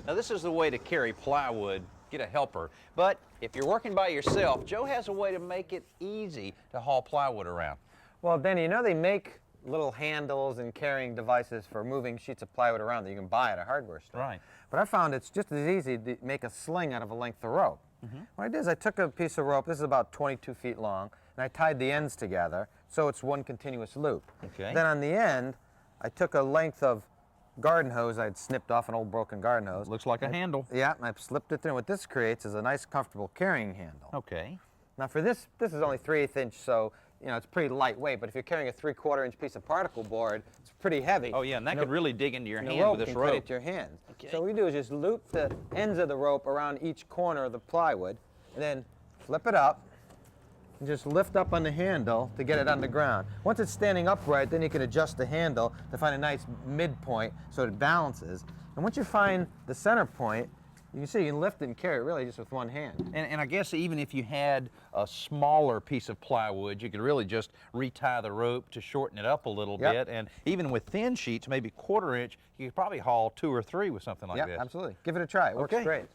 Now this is the way to carry plywood. Get a helper. But if you're working by yourself, Joe has a way to make it easy to haul plywood around. Well, Benny, you know they make little handles and carrying devices for moving sheets of plywood around that you can buy at a hardware store. Right. But I found it's just as easy to make a sling out of a length of rope. What I did is I took a piece of rope, this is about 22 feet long, and I tied the ends together so it's one continuous loop. Okay. Then on the end, I took a length of garden hose. I'd snipped off an old broken garden hose. Looks like a handle. Yeah, and I slipped it through. What this creates is a nice, comfortable carrying handle. Okay. Now for this is only 3/8 inch, so you know it's pretty lightweight. But if you're carrying a 3/4 inch piece of particle board, it's pretty heavy. Oh yeah, and that could really dig into your And hand the rope with this can rope. cut into your hands. Okay. So what we do is just loop the ends of the rope around each corner of the plywood, and then flip it up, and just lift up on the handle to get it on the ground. Once it's standing upright, then you can adjust the handle to find a nice midpoint so it balances. And once you find the center point, you can see you can lift it and carry it really just with one hand. And I guess even if you had a smaller piece of plywood, you could really just retie the rope to shorten it up a little Yep. bit. And even with thin sheets, maybe 1/4 inch, you could probably haul 2 or 3 with something like Yeah, this. absolutely. Give it a try. It works Okay. great.